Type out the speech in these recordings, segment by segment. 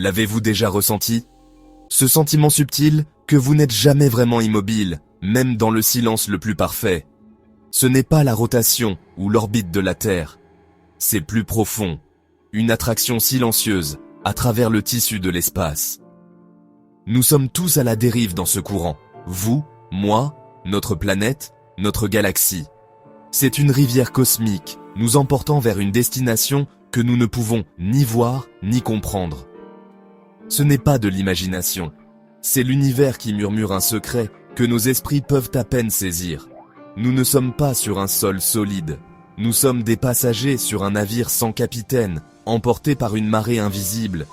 L'avez-vous déjà ressenti? Ce sentiment subtil que vous n'êtes jamais vraiment immobile, même dans le silence le plus parfait. Ce n'est pas la rotation ou l'orbite de la Terre. C'est plus profond, une attraction silencieuse à travers le tissu de l'espace. Nous sommes tous à la dérive dans ce courant. Vous, moi, notre planète, notre galaxie. C'est une rivière cosmique, nous emportant vers une destination que nous ne pouvons ni voir ni comprendre. Ce n'est pas de l'imagination. C'est l'univers qui murmure un secret que nos esprits peuvent à peine saisir. Nous ne sommes pas sur un sol solide. Nous sommes des passagers sur un navire sans capitaine, emportés par une marée invisible.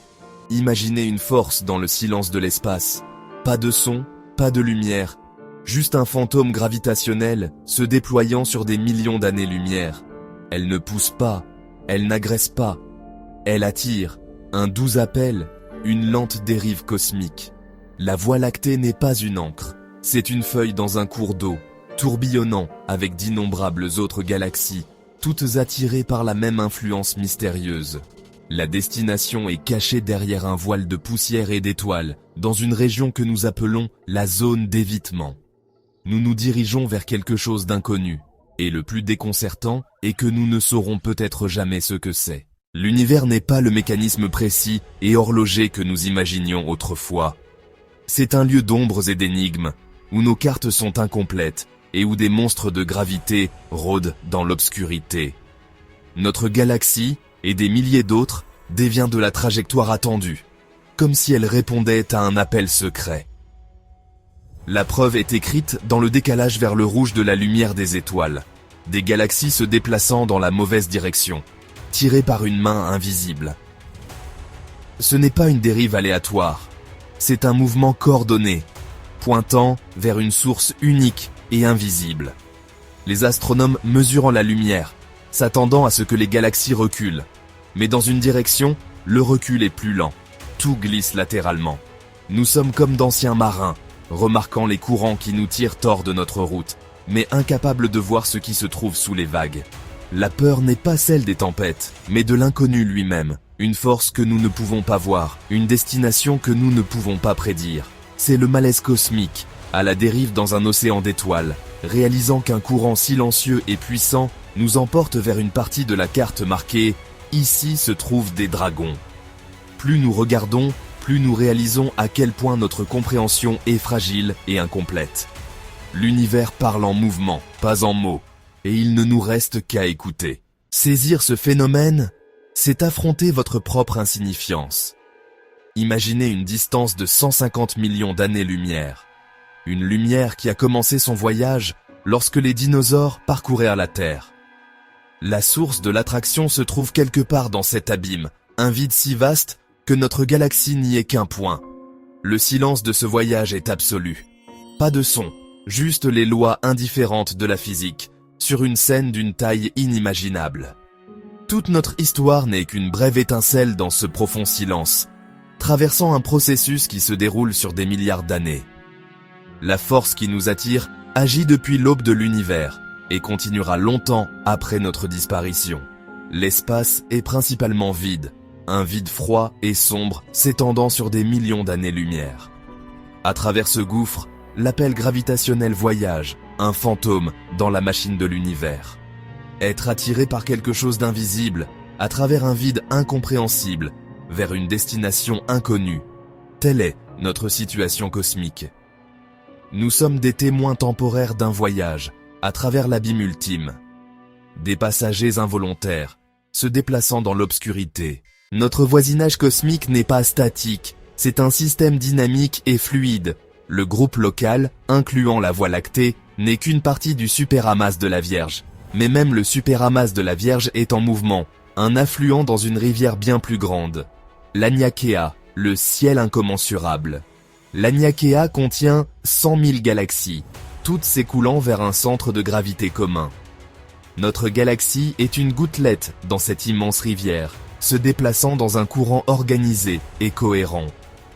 Imaginez une force dans le silence de l'espace. Pas de son, pas de lumière. Juste un fantôme gravitationnel se déployant sur des millions d'années-lumière. Elle ne pousse pas, elle n'agresse pas. Elle attire, un doux appel, une lente dérive cosmique. La Voie lactée n'est pas une encre, c'est une feuille dans un cours d'eau, tourbillonnant avec d'innombrables autres galaxies, toutes attirées par la même influence mystérieuse. La destination est cachée derrière un voile de poussière et d'étoiles, dans une région que nous appelons la zone d'évitement. Nous nous dirigeons vers quelque chose d'inconnu, et le plus déconcertant est que nous ne saurons peut-être jamais ce que c'est. L'univers n'est pas le mécanisme précis et horloger que nous imaginions autrefois. C'est un lieu d'ombres et d'énigmes, où nos cartes sont incomplètes et où des monstres de gravité rôdent dans l'obscurité. Notre galaxie, et des milliers d'autres, dévient de la trajectoire attendue, comme si elle répondait à un appel secret. La preuve est écrite dans le décalage vers le rouge de la lumière des étoiles, des galaxies se déplaçant dans la mauvaise direction, tirées par une main invisible. Ce n'est pas une dérive aléatoire, c'est un mouvement coordonné, pointant vers une source unique et invisible. Les astronomes mesurant la lumière, s'attendant à ce que les galaxies reculent, mais dans une direction, le recul est plus lent, tout glisse latéralement. Nous sommes comme d'anciens marins, remarquant les courants qui nous tirent hors de notre route, mais incapables de voir ce qui se trouve sous les vagues. La peur n'est pas celle des tempêtes, mais de l'inconnu lui-même, une force que nous ne pouvons pas voir, une destination que nous ne pouvons pas prédire. C'est le malaise cosmique, à la dérive dans un océan d'étoiles, réalisant qu'un courant silencieux et puissant nous emporte vers une partie de la carte marquée « Ici se trouvent des dragons ». Plus nous regardons, plus nous réalisons à quel point notre compréhension est fragile et incomplète. L'univers parle en mouvement, pas en mots, et il ne nous reste qu'à écouter. Saisir ce phénomène, c'est affronter votre propre insignifiance. Imaginez une distance de 150 millions d'années-lumière. Une lumière qui a commencé son voyage lorsque les dinosaures parcoururent la Terre. La source de l'attraction se trouve quelque part dans cet abîme, un vide si vaste que notre galaxie n'y est qu'un point. Le silence de ce voyage est absolu. Pas de son, juste les lois indifférentes de la physique, sur une scène d'une taille inimaginable. Toute notre histoire n'est qu'une brève étincelle dans ce profond silence, traversant un processus qui se déroule sur des milliards d'années. La force qui nous attire agit depuis l'aube de l'univers et continuera longtemps après notre disparition. L'espace est principalement vide, un vide froid et sombre s'étendant sur des millions d'années-lumière. À travers ce gouffre, l'appel gravitationnel voyage, un fantôme dans la machine de l'univers. Être attiré par quelque chose d'invisible, à travers un vide incompréhensible, vers une destination inconnue. Telle est notre situation cosmique. Nous sommes des témoins temporaires d'un voyage, à travers l'abîme ultime. Des passagers involontaires, se déplaçant dans l'obscurité. Notre voisinage cosmique n'est pas statique, c'est un système dynamique et fluide. Le groupe local, incluant la Voie lactée, n'est qu'une partie du superamas de la Vierge. Mais même le superamas de la Vierge est en mouvement, un affluent dans une rivière bien plus grande. L'Aniakea, le ciel incommensurable. L'Aniakea contient 100 000 galaxies, toutes s'écoulant vers un centre de gravité commun. Notre galaxie est une gouttelette dans cette immense rivière, se déplaçant dans un courant organisé et cohérent.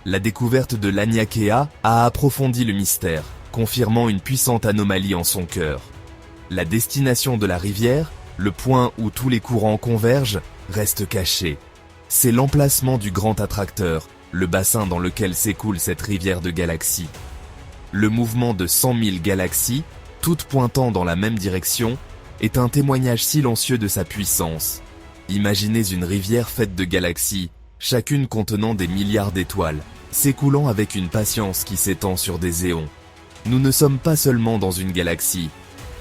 La découverte de l'Aniakea a approfondi le mystère, confirmant une puissante anomalie en son cœur. La destination de la rivière, le point où tous les courants convergent, reste caché. C'est l'emplacement du grand attracteur, le bassin dans lequel s'écoule cette rivière de galaxies. Le mouvement de 100 000 galaxies, toutes pointant dans la même direction, est un témoignage silencieux de sa puissance. Imaginez une rivière faite de galaxies, chacune contenant des milliards d'étoiles, s'écoulant avec une patience qui s'étend sur des éons. Nous ne sommes pas seulement dans une galaxie,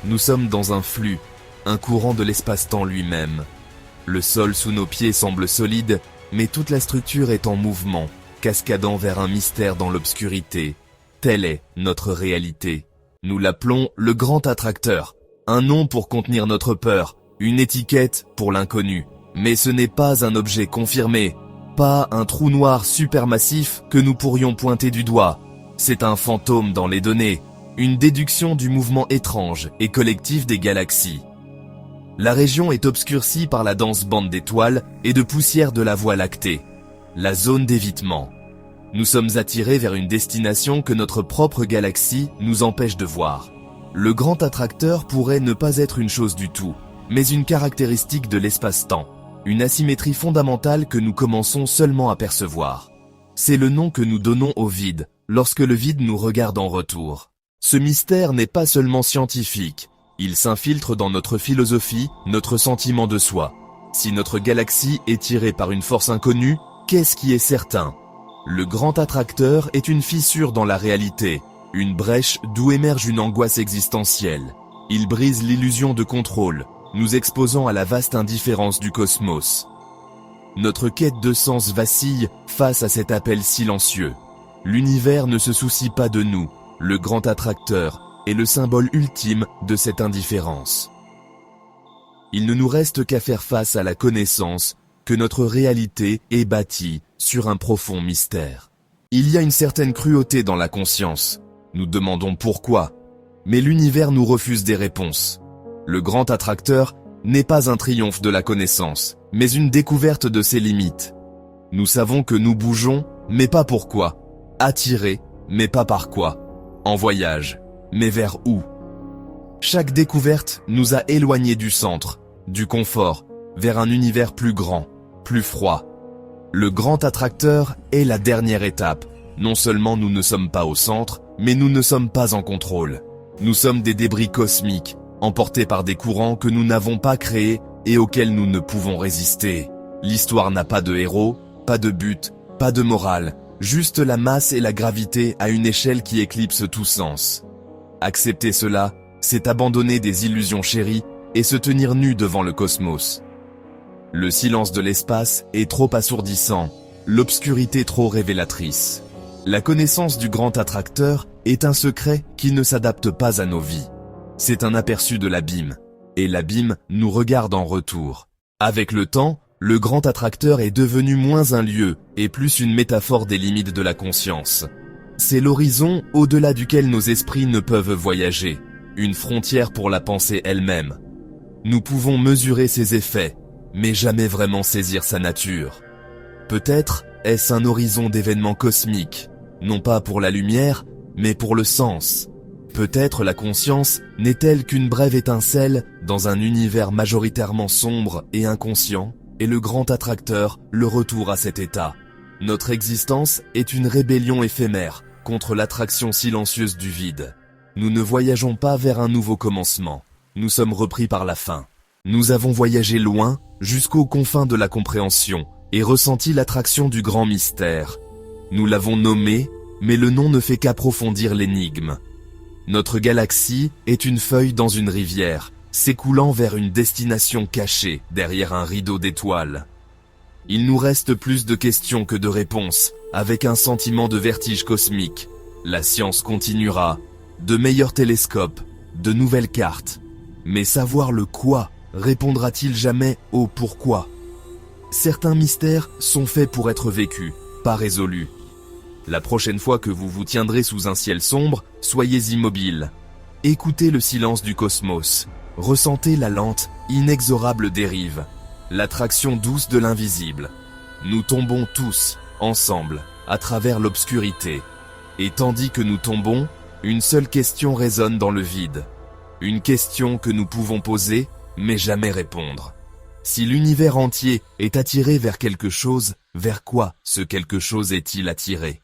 nous sommes dans un flux, un courant de l'espace-temps lui-même. Le sol sous nos pieds semble solide, mais toute la structure est en mouvement, cascadant vers un mystère dans l'obscurité. Telle est notre réalité. Nous l'appelons le grand attracteur, un nom pour contenir notre peur, une étiquette pour l'inconnu. Mais ce n'est pas un objet confirmé, pas un trou noir supermassif que nous pourrions pointer du doigt. C'est un fantôme dans les données, une déduction du mouvement étrange et collectif des galaxies. La région est obscurcie par la dense bande d'étoiles et de poussière de la Voie lactée, la zone d'évitement. Nous sommes attirés vers une destination que notre propre galaxie nous empêche de voir. Le grand attracteur pourrait ne pas être une chose du tout, mais une caractéristique de l'espace-temps, une asymétrie fondamentale que nous commençons seulement à percevoir. C'est le nom que nous donnons au vide, lorsque le vide nous regarde en retour. Ce mystère n'est pas seulement scientifique, il s'infiltre dans notre philosophie, notre sentiment de soi. Si notre galaxie est tirée par une force inconnue, qu'est-ce qui est certain ? Le grand attracteur est une fissure dans la réalité, une brèche d'où émerge une angoisse existentielle. Il brise l'illusion de contrôle, nous exposant à la vaste indifférence du cosmos. Notre quête de sens vacille face à cet appel silencieux. L'univers ne se soucie pas de nous, le grand attracteur est le symbole ultime de cette indifférence. Il ne nous reste qu'à faire face à la connaissance que notre réalité est bâtie sur un profond mystère. Il y a une certaine cruauté dans la conscience. Nous demandons pourquoi, mais l'univers nous refuse des réponses. Le grand attracteur n'est pas un triomphe de la connaissance, mais une découverte de ses limites. Nous savons que nous bougeons, mais pas pourquoi. Attirés, mais pas par quoi. En voyage, mais vers où? Chaque découverte nous a éloignés du centre, du confort, vers un univers plus grand, plus froid. Le grand attracteur est la dernière étape. Non seulement nous ne sommes pas au centre, mais nous ne sommes pas en contrôle. Nous sommes des débris cosmiques, emportés par des courants que nous n'avons pas créés et auxquels nous ne pouvons résister. L'histoire n'a pas de héros, pas de but, pas de morale, juste la masse et la gravité à une échelle qui éclipse tout sens. Accepter cela, c'est abandonner des illusions chéries et se tenir nu devant le cosmos. Le silence de l'espace est trop assourdissant, l'obscurité trop révélatrice. La connaissance du grand attracteur est un secret qui ne s'adapte pas à nos vies. C'est un aperçu de l'abîme, et l'abîme nous regarde en retour. Avec le temps, le grand attracteur est devenu moins un lieu et plus une métaphore des limites de la conscience. C'est l'horizon au-delà duquel nos esprits ne peuvent voyager, une frontière pour la pensée elle-même. Nous pouvons mesurer ses effets, mais jamais vraiment saisir sa nature. Peut-être est-ce un horizon d'événements cosmiques, non pas pour la lumière, mais pour le sens. Peut-être la conscience n'est-elle qu'une brève étincelle dans un univers majoritairement sombre et inconscient, et le grand attracteur, le retour à cet état. Notre existence est une rébellion éphémère contre l'attraction silencieuse du vide. Nous ne voyageons pas vers un nouveau commencement, nous sommes repris par la fin. Nous avons voyagé loin, jusqu'aux confins de la compréhension, et ressenti l'attraction du grand mystère. Nous l'avons nommé, mais le nom ne fait qu'approfondir l'énigme. Notre galaxie est une feuille dans une rivière, s'écoulant vers une destination cachée derrière un rideau d'étoiles. Il nous reste plus de questions que de réponses, avec un sentiment de vertige cosmique. La science continuera, de meilleurs télescopes, de nouvelles cartes. Mais savoir le quoi répondra-t-il jamais au pourquoi? Certains mystères sont faits pour être vécus, pas résolus. La prochaine fois que vous vous tiendrez sous un ciel sombre, soyez immobile. Écoutez le silence du cosmos. Ressentez la lente, inexorable dérive. L'attraction douce de l'invisible. Nous tombons tous, ensemble, à travers l'obscurité. Et tandis que nous tombons, une seule question résonne dans le vide. Une question que nous pouvons poser, mais jamais répondre. Si l'univers entier est attiré vers quelque chose, vers quoi ce quelque chose est-il attiré?